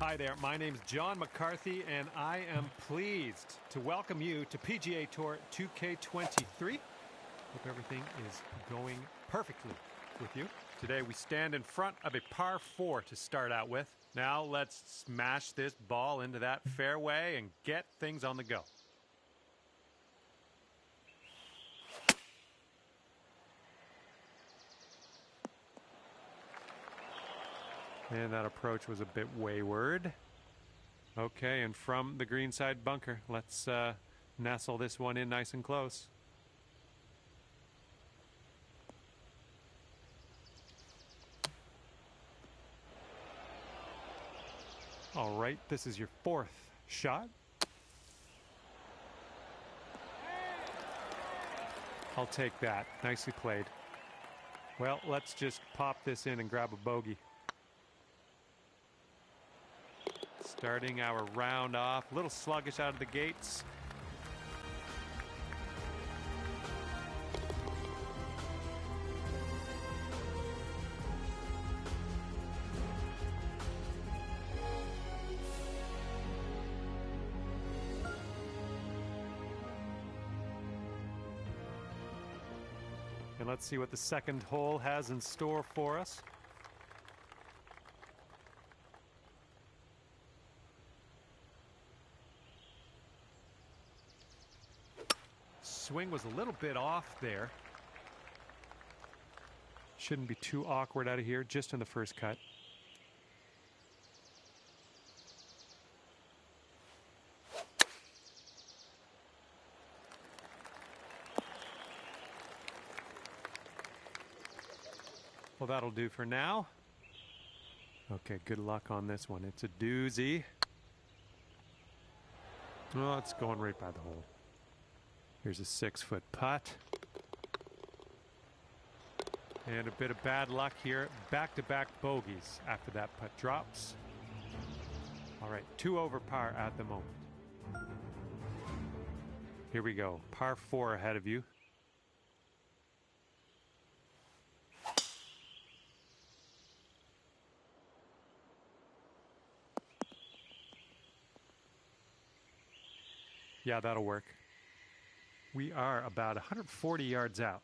Hi there, my name's John McCarthy, and I am pleased to welcome you to PGA Tour 2K23. Hope everything is going perfectly with you. Today we stand in front of a par 4 to start out with. Now let's smash this ball into that fairway and get things on the go. And that approach was a bit wayward. Okay, and from the greenside bunker, let's nestle this one in nice and close. All right, this is your fourth shot. I'll take that. Nicely played. Well, let's just pop this in and grab a bogey. Starting our round off, a little sluggish out of the gates. And let's see what the second hole has in store for us. Swing was a little bit off there. Shouldn't be too awkward out of here, just in the first cut. Well, that'll do for now. Okay, good luck on this one. It's a doozy. Oh, it's going right by the hole. Here's a 6-foot putt. And a bit of bad luck here. Back-to-back bogeys after that putt drops. All right, 2 over par at the moment. Here we go. Par 4 ahead of you. Yeah, that'll work. We are about 140 yards out.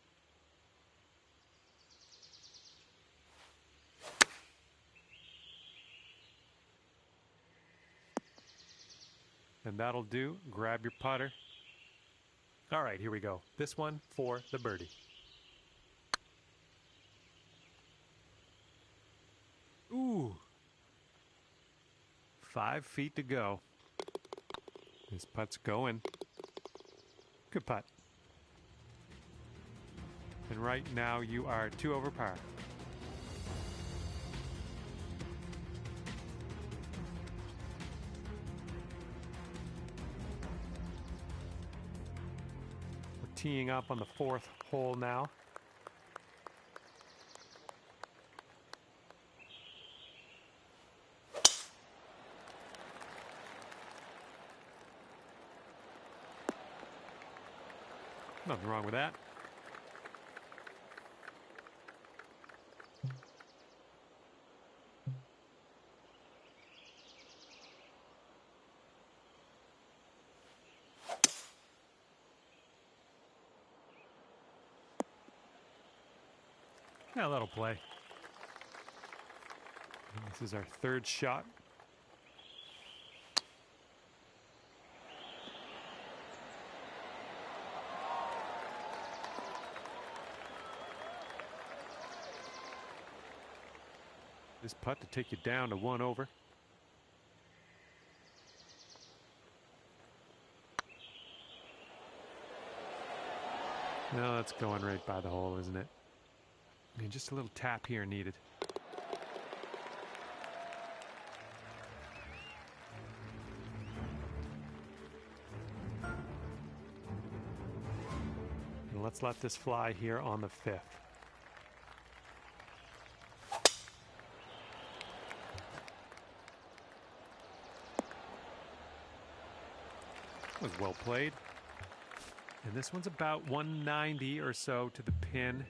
And that'll do. Grab your putter. All right, here we go. This one for the birdie. Ooh. 5 feet to go. This putt's going. Good putt. And right now you are 2 over par. We're teeing up on the 4th hole now. Nothing wrong with that. Yeah, that'll play. And this is our 3rd shot. This putt to take you down to 1 over. No, that's going right by the hole, isn't it? I mean, just a little tap here needed. And let's let this fly here on the 5th. Was well played. And this one's about 190 or so to the pin.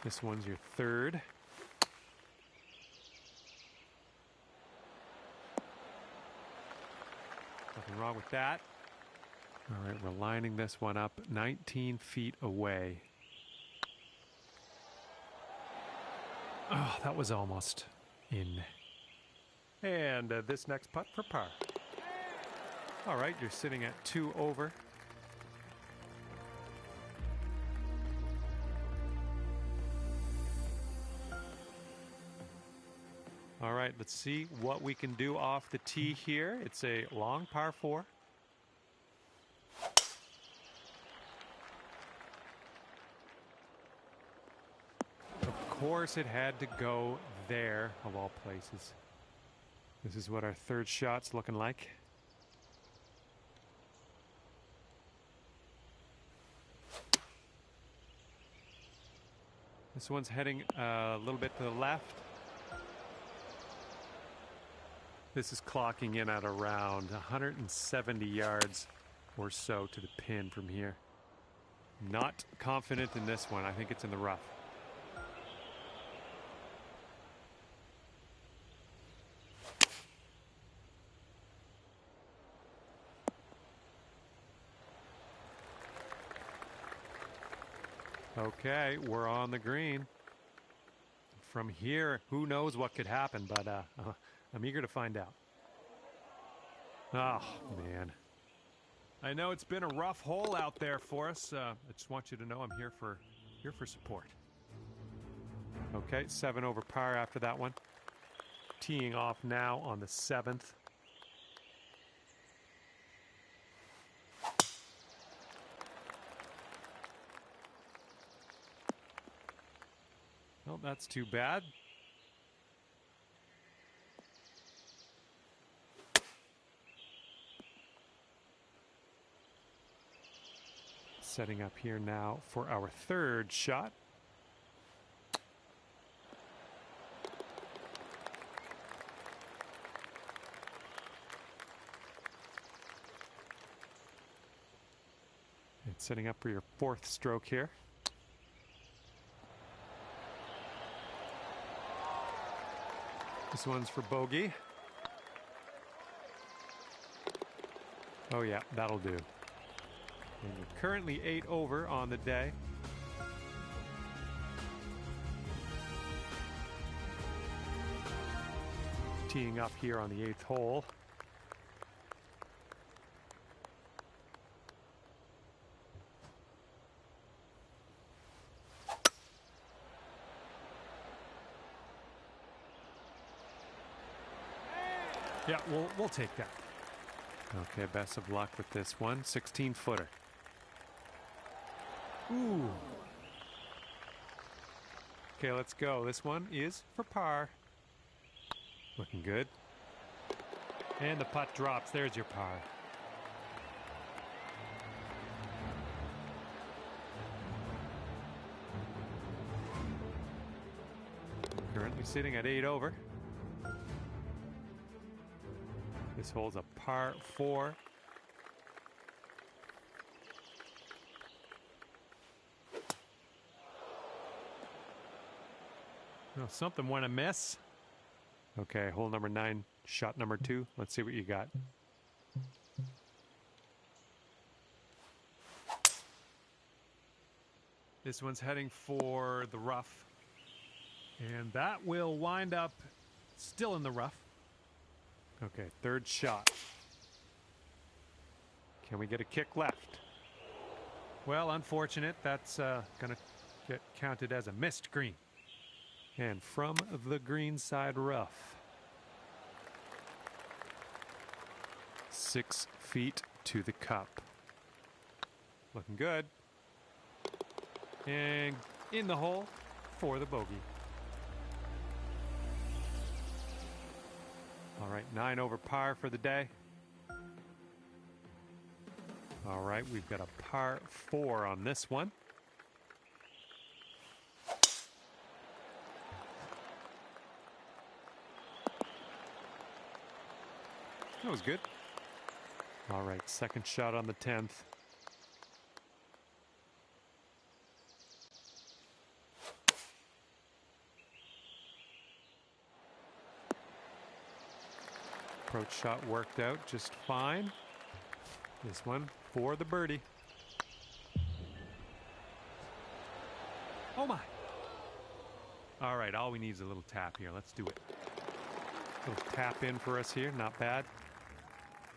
This one's your third. Nothing wrong with that. All right, we're lining this one up 19 feet away. Oh, that was almost in. And this next putt for par. All right, you're sitting at 2 over. All right, let's see what we can do off the tee here. It's a long par 4. Of course, it had to go there, of all places. This is what our third shot's looking like. This one's heading a little bit to the left. This is clocking in at around 170 yards or so to the pin from here. Not confident in this one. I think it's in the rough. Okay, we're on the green. From here, who knows what could happen, but I'm eager to find out. Oh, man. I know it's been a rough hole out there for us. I just want you to know I'm here for support. Okay, 7 over par after that one. Teeing off now on the 7th. Well, that's too bad. Setting up here now for our third shot. And setting up for your fourth stroke here. This one's for bogey. Oh yeah, that'll do. And you're currently 8 over on the day. Teeing up here on the 8th hole. Yeah, we'll take that. Okay, best of luck with this one. 16-footer. Ooh. Okay, let's go. This one is for par. Looking good. And the putt drops. There's your par. Currently sitting at 8 over. This hole's a par 4. Oh, something went amiss. Okay, hole number 9, shot number 2. Let's see what you got. This one's heading for the rough. And that will wind up still in the rough. Okay, third shot. Can we get a kick left? Well, unfortunate. That's going to get counted as a missed green. And from the green side rough. 6 feet to the cup. Looking good. And in the hole for the bogey. All right, 9 over par for the day. All right, we've got a par 4 on this one. That was good. All right, second shot on the 10th. Approach shot worked out just fine. This one for the birdie. Oh my. All right, all we need is a little tap here. Let's do it. A little tap in for us here, not bad.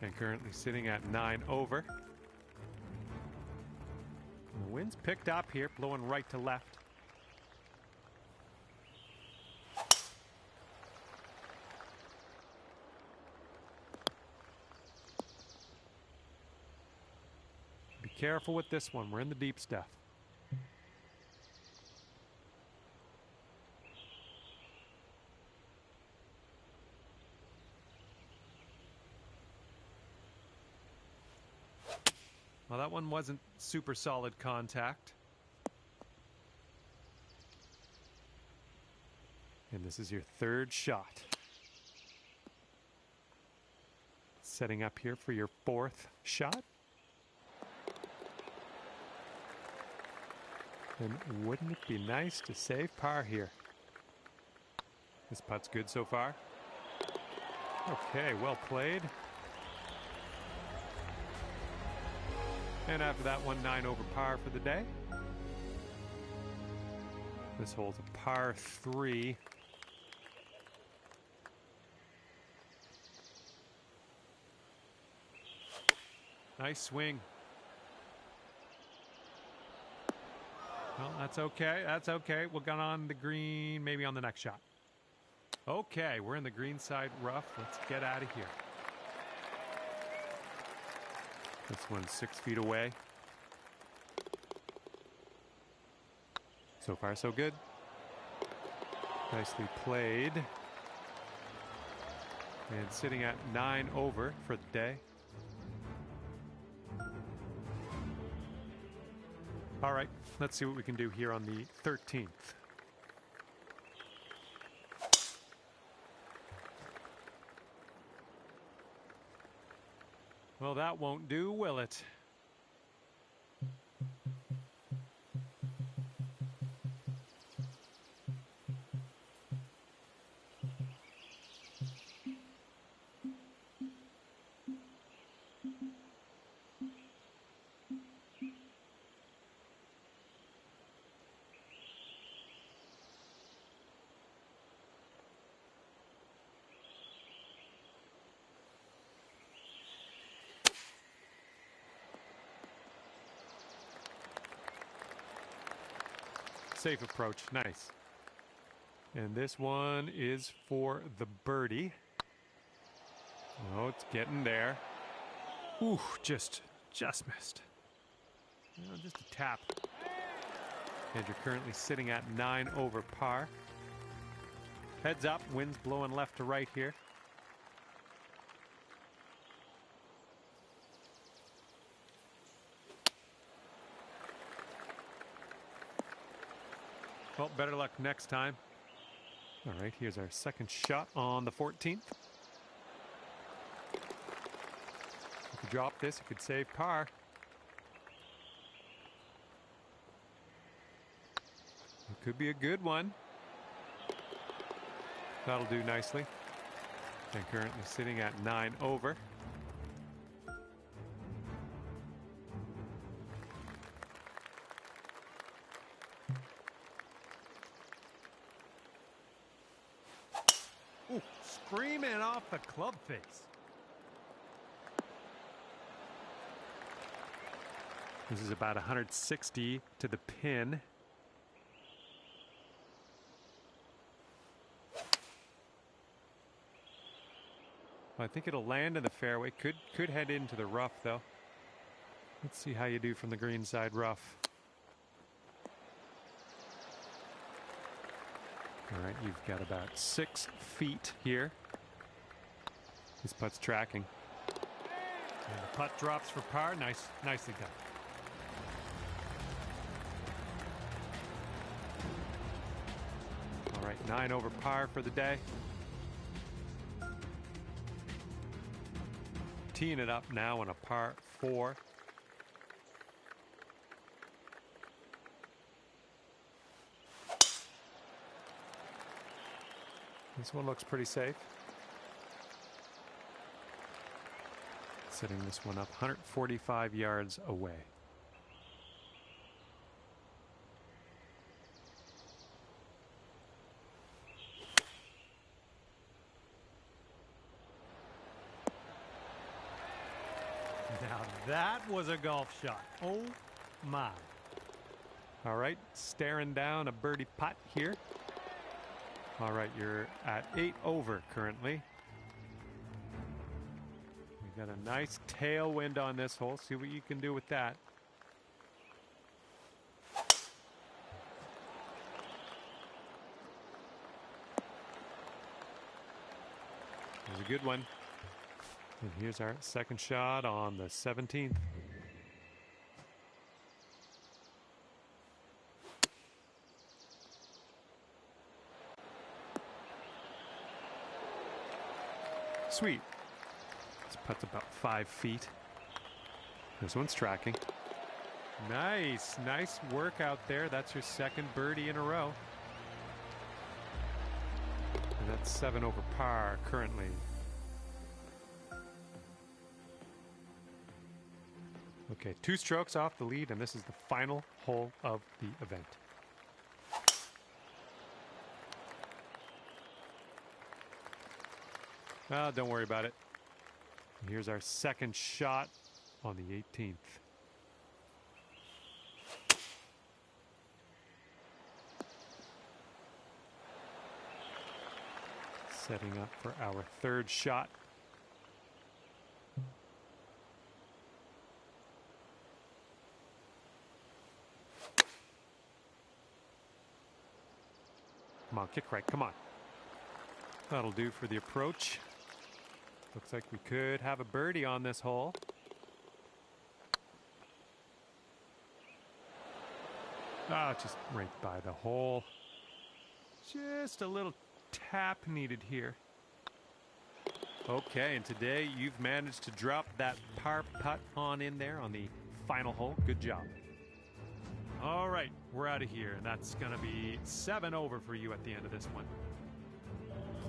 And currently sitting at 9 over. And the wind's picked up here, blowing right to left. Be careful with this one. We're in the deep stuff. Well, that one wasn't super solid contact. And this is your third shot. Setting up here for your fourth shot. And wouldn't it be nice to save par here? This putt's good so far. Okay, well played. And after that one, 9 over par for the day. This hole's a par 3. Nice swing. Well, that's okay. That's okay. We'll get on the green, maybe on the next shot. Okay, we're in the green side rough. Let's get out of here. This one's 6 feet away. So far, so good. Nicely played. And sitting at 9 over for the day. All right, let's see what we can do here on the 13th. Well, that won't do, will it? Safe approach, nice. And this one is for the birdie. Oh, it's getting there. Ooh, just missed. You know, just a tap. And you're currently sitting at 9 over par. Heads up, wind's blowing left to right here. Well, better luck next time. All right, here's our second shot on the 14th. If you drop this, you could save par. It could be a good one. That'll do nicely. And currently sitting at 9 over. Ooh, screaming off the club face. This is about 160 to the pin. I think it'll land in the fairway. Could head into the rough, though. Let's see how you do from the green side rough. All right, you've got about 6 feet here. This putt's tracking. And the putt drops for par. Nicely done. All right, 9 over par for the day. Teeing it up now on a par 4. This one looks pretty safe. Setting this one up 145 yards away. Now that was a golf shot. Oh my. All right, staring down a birdie putt here. All right, you're at 8 over currently. We got a nice tailwind on this hole. See what you can do with that. There's a good one. And here's our second shot on the 17th. Sweet. This putt's about 5 feet. This one's tracking. Nice work out there. That's your second birdie in a row. And that's 7 over par currently. Okay, 2 strokes off the lead, and this is the final hole of the event. Oh, don't worry about it. Here's our second shot on the 18th. Setting up for our third shot. Come on, kick right, come on. That'll do for the approach. Looks like we could have a birdie on this hole. Ah, just right by the hole. Just a little tap needed here. Okay, and today you've managed to drop that par putt on in there on the final hole. Good job. All right, we're out of here, and that's going to be 7 over for you at the end of this one.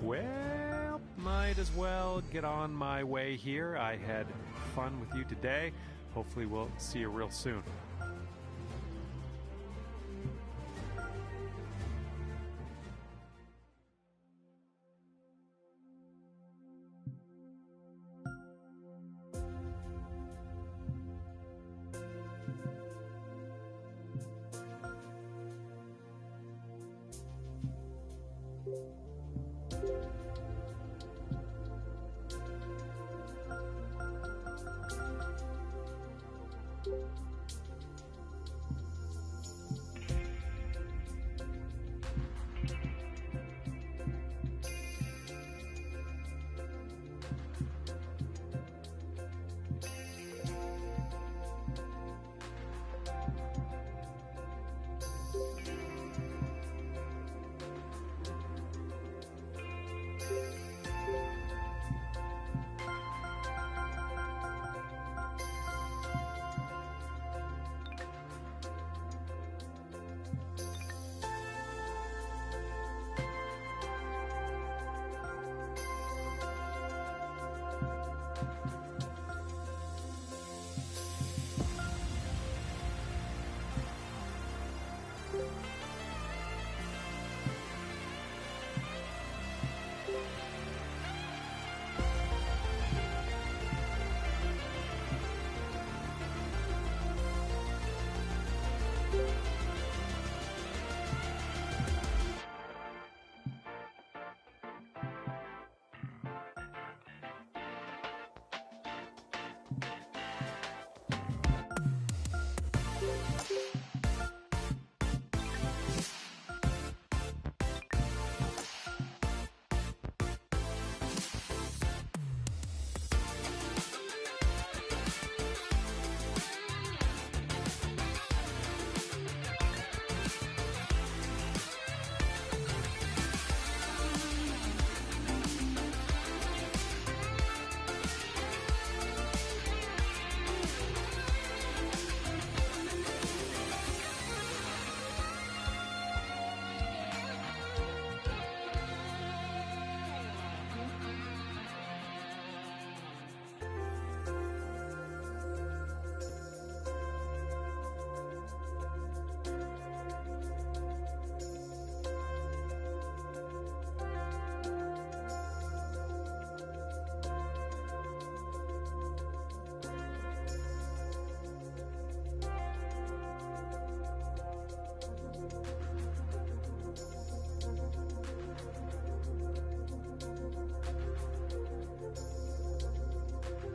Well, might as well get on my way here. I had fun with you today. Hopefully we'll see you real soon.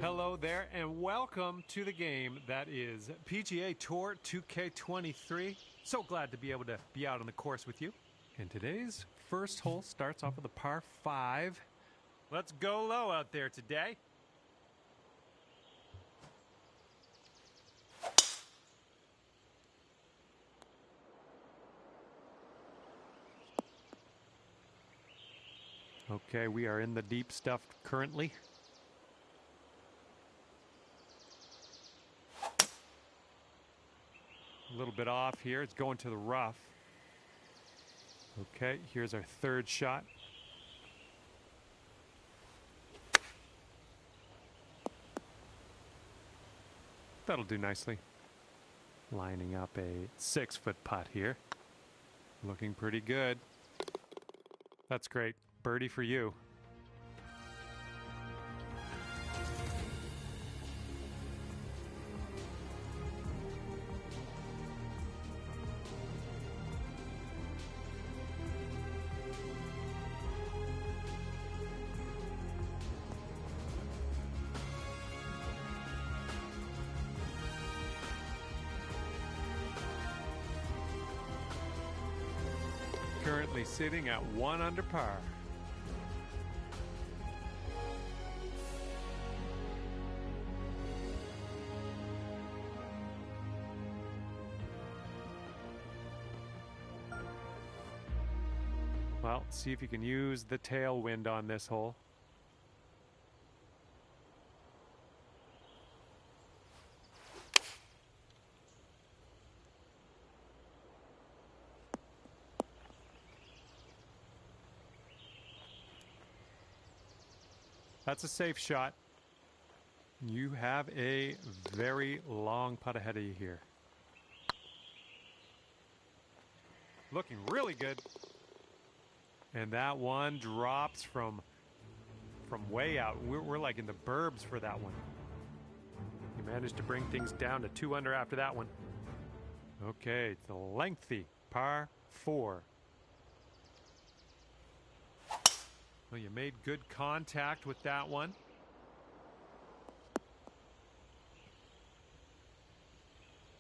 Hello there, and welcome to the game that is PGA Tour 2K23. So glad to be able to be out on the course with you. And today's first hole starts off with a par 5. Let's go low out there today. Okay, we are in the deep stuff currently. A little bit off here. It's going to the rough. Okay, here's our third shot. That'll do nicely. Lining up a 6-foot putt here. Looking pretty good. That's great. Birdie for you. Currently sitting at 1 under par. Well, see if you can use the tailwind on this hole. That's a safe shot. You have a very long putt ahead of you here. Looking really good. And that one drops from way out. We're like in the burbs for that one. You managed to bring things down to 2 under after that one. Okay, it's a lengthy par 4. Well, you made good contact with that one.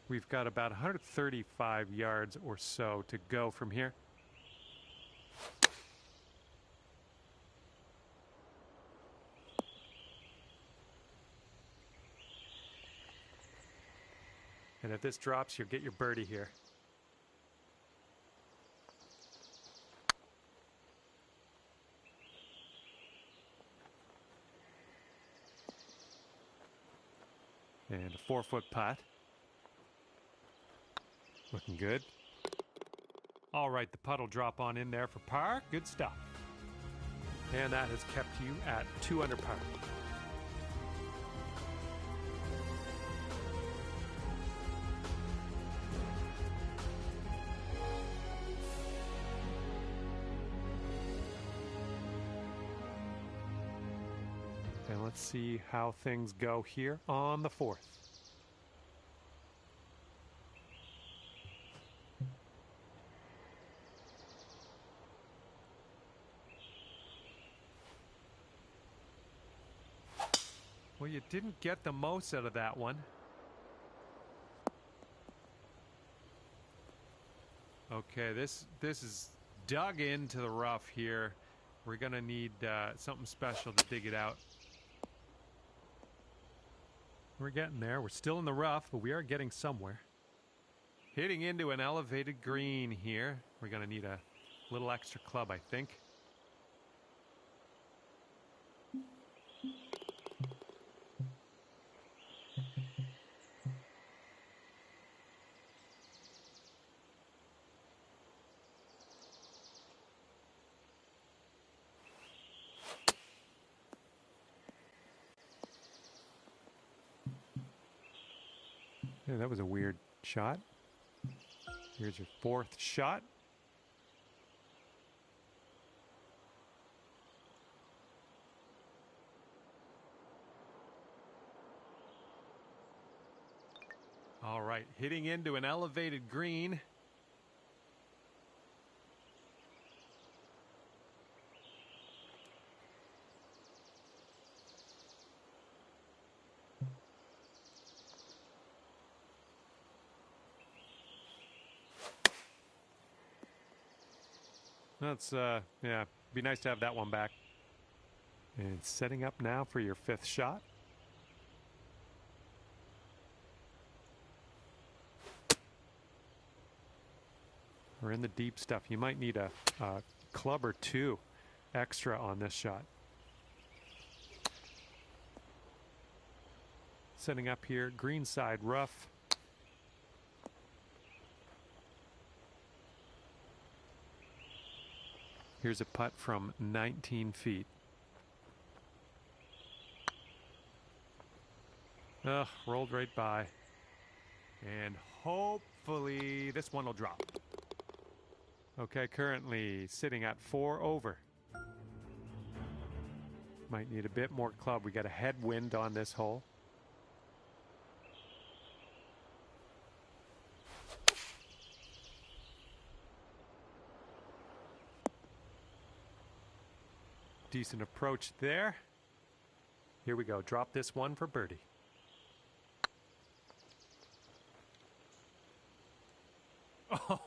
We've got about 135 yards or so to go from here. And if this drops, you'll get your birdie here. And a 4-foot putt. Looking good. All right, the putt will drop on in there for par. Good stuff. And that has kept you at 2 under par. And let's see how things go here on the 4th. Well, you didn't get the most out of that one. Okay, this is dug into the rough here. We're going to need something special to dig it out. We're getting there. We're still in the rough, but we are getting somewhere. Hitting into an elevated green here. We're going to need a little extra club, I think. Yeah, that was a weird shot. Here's your 4th shot. All right, hitting into an elevated green. That's, yeah, be nice to have that one back. And setting up now for your fifth shot. We're in the deep stuff. You might need a club or two extra on this shot. Setting up here, green side rough. Here's a putt from 19 feet. Ugh, rolled right by. And hopefully this one will drop. Okay, currently sitting at 4 over. Might need a bit more club. We got a headwind on this hole. Decent approach there. Here we go. Drop this one for birdie.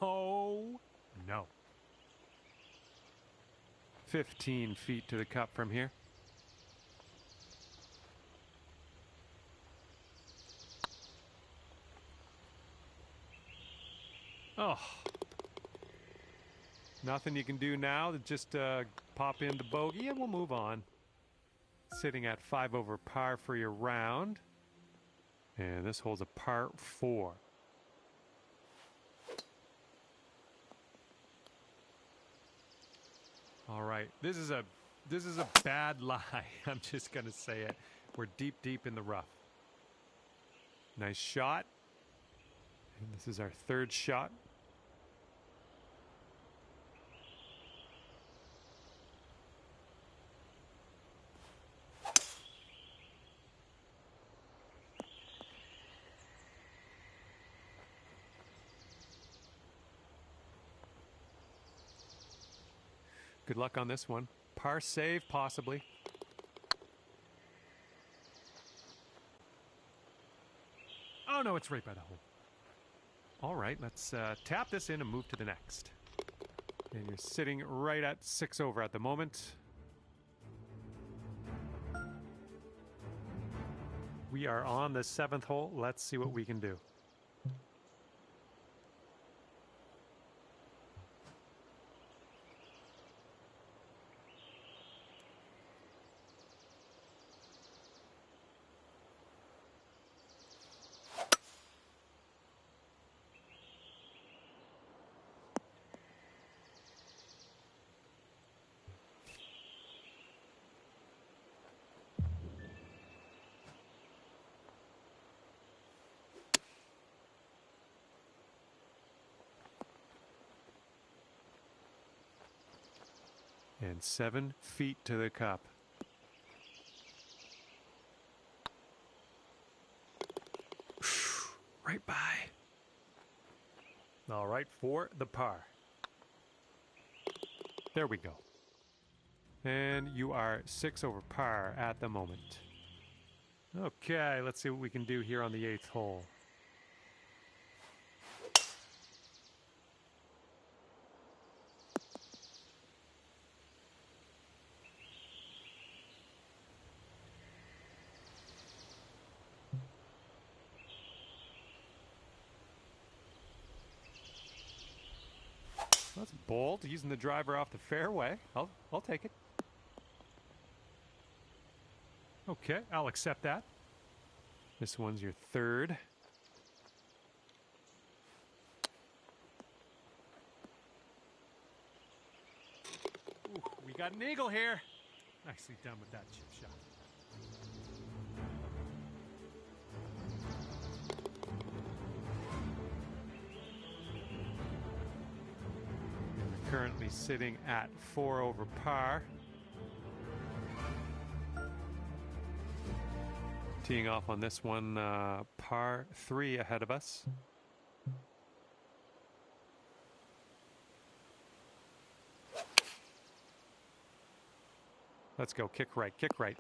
Oh, no. 15 feet to the cup from here. Oh. Nothing you can do now to just pop into bogey and we'll move on. Sitting at 5 over par for your round. And this hole's a par 4. All right, this is a bad lie. I'm just gonna say it. We're deep in the rough. Nice shot. And this is our third shot. Good luck on this one. Par save, possibly. Oh, no, it's right by the hole. All right, let's tap this in and move to the next. And you're sitting right at 6 over at the moment. We are on the 7th hole. Let's see what we can do. And 7 feet to the cup. Right by. All right, for the par. There we go. And you are 6 over par at the moment. Okay, let's see what we can do here on the 8th hole. That's bold, using the driver off the fairway. I'll take it. Okay, I'll accept that. This one's your third. Ooh, we got an eagle here. Nicely done with that chip shot. Currently sitting at 4 over par. Teeing off on this one, par 3 ahead of us. Let's go, kick right, kick right.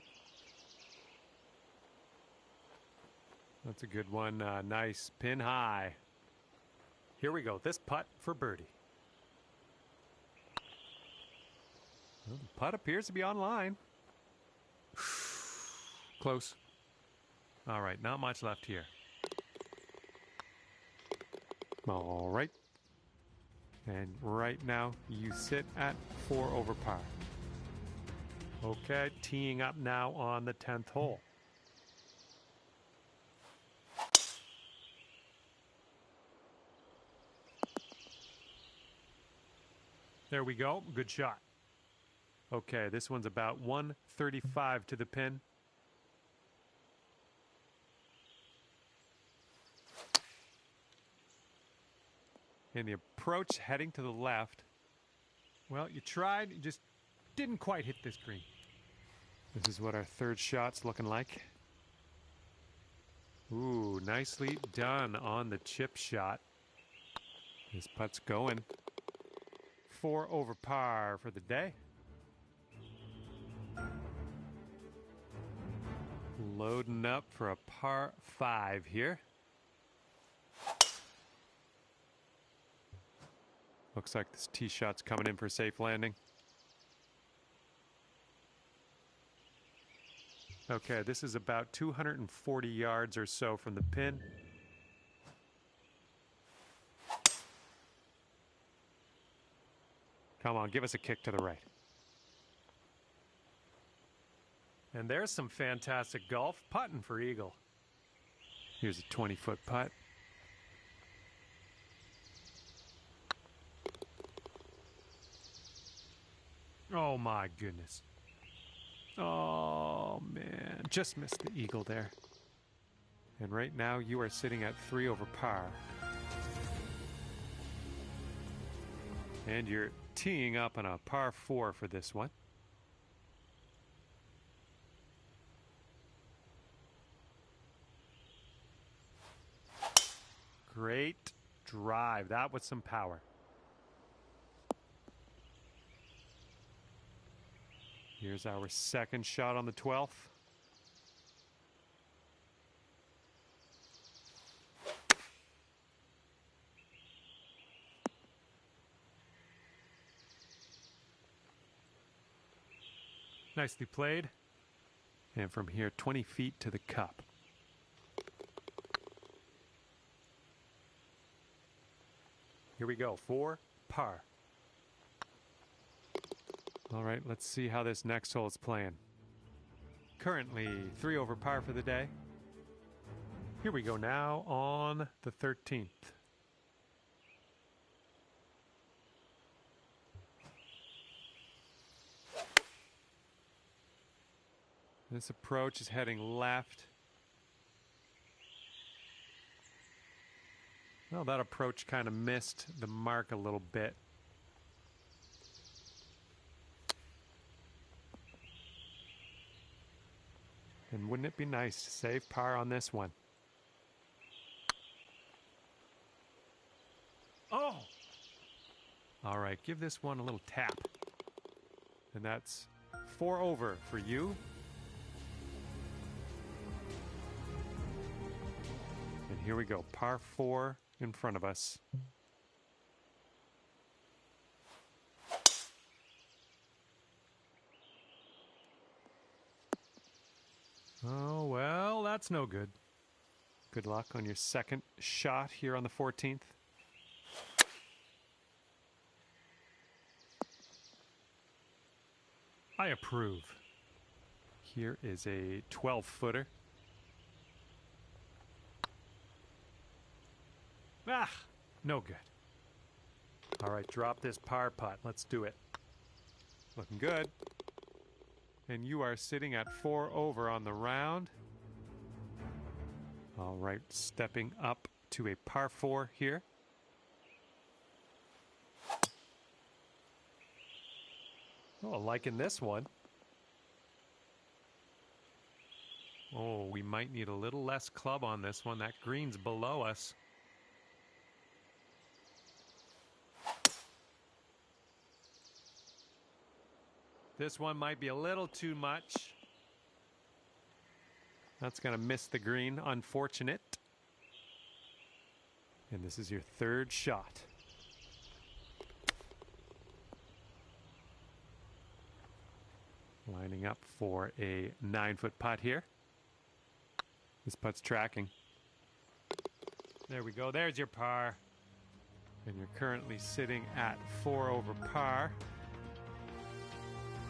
That's a good one, nice, pin high. Here we go, this putt for birdie. Well, the putt appears to be online. Close. All right, not much left here. All right. And right now, you sit at 4 over par. Okay, teeing up now on the 10th hole. There we go. Good shot. Okay, this one's about 135 to the pin. And the approach heading to the left. Well, you tried, you just didn't quite hit this green. This is what our third shot's looking like. Ooh, nicely done on the chip shot. This putt's going. 4 over par for the day. Loading up for a par 5 here. Looks like this tee shot's coming in for a safe landing. Okay, this is about 240 yards or so from the pin. Come on, give us a kick to the right. And there's some fantastic golf putting for Eagle. Here's a 20-foot putt. Oh my goodness. Oh man, just missed the eagle there. And right now you are sitting at 3 over par. And you're teeing up on a par 4 for this one. Great drive. That was some power. Here's our second shot on the 12th. Nicely played. And from here, 20 feet to the cup. Here we go, 4 par. All right, let's see how this next hole is playing. Currently 3 over par for the day. Here we go now on the 13th. This approach is heading left. Well, that approach kind of missed the mark a little bit. And wouldn't it be nice to save par on this one? Oh! All right, give this one a little tap. And that's 4 over for you. And here we go, par 4 in front of us. Oh, well, that's no good. Good luck on your second shot here on the 14th. I approve. Here is a 12-footer. Ah, no good. All right, drop this par putt. Let's do it. Looking good. And you are sitting at 4 over on the round. All right, stepping up to a par 4 here. Oh, liking this one. Oh, we might need a little less club on this one. That green's below us. This one might be a little too much. That's going to miss the green. Unfortunate. And this is your third shot. Lining up for a 9-foot putt here. This putt's tracking. There we go. There's your par. And you're currently sitting at 4 over par.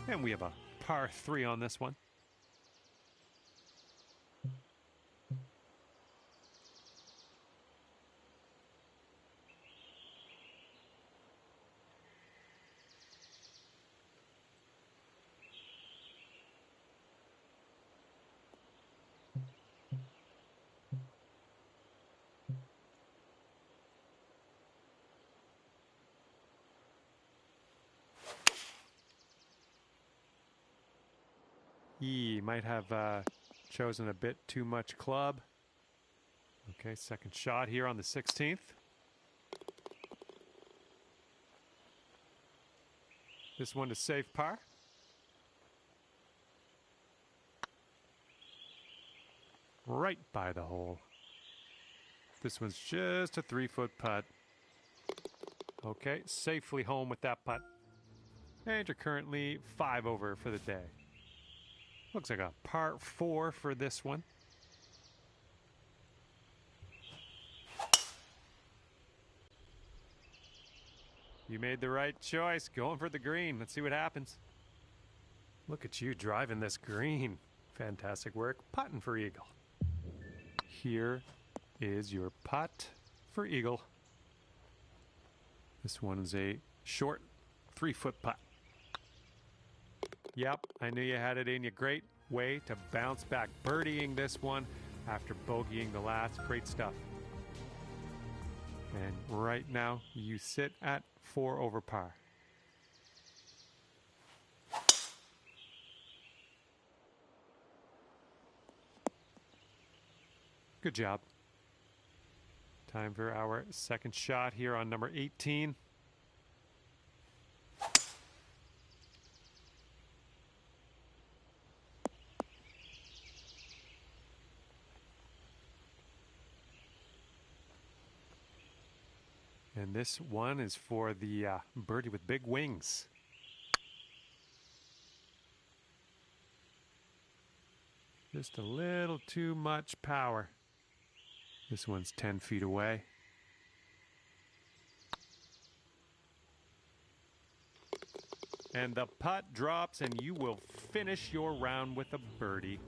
And we have a par 3 on this one. He might have chosen a bit too much club. Okay, second shot here on the 16th. This one to save par. Right by the hole. This one's just a 3-foot putt. Okay, safely home with that putt. And you're currently 5 over for the day. Looks like a par 4 for this one. You made the right choice, going for the green. Let's see what happens. Look at you driving this green. Fantastic work. Putting for eagle. Here is your putt for eagle. This one is a short 3-foot putt. Yep, I knew you had it in you. Great way to bounce back. Birdieing this one after bogeying the last. Great stuff. And right now, you sit at 4 over par. Good job. Time for our second shot here on number 18. And this one is for the birdie with big wings. Just a little too much power. This one's 10 feet away. And the putt drops, and you will finish your round with a birdie.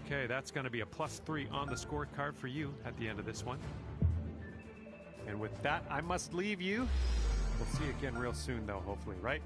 Okay, that's going to be a +3 on the scorecard for you at the end of this one. And with that, I must leave you. We'll see you again real soon, though, hopefully, right?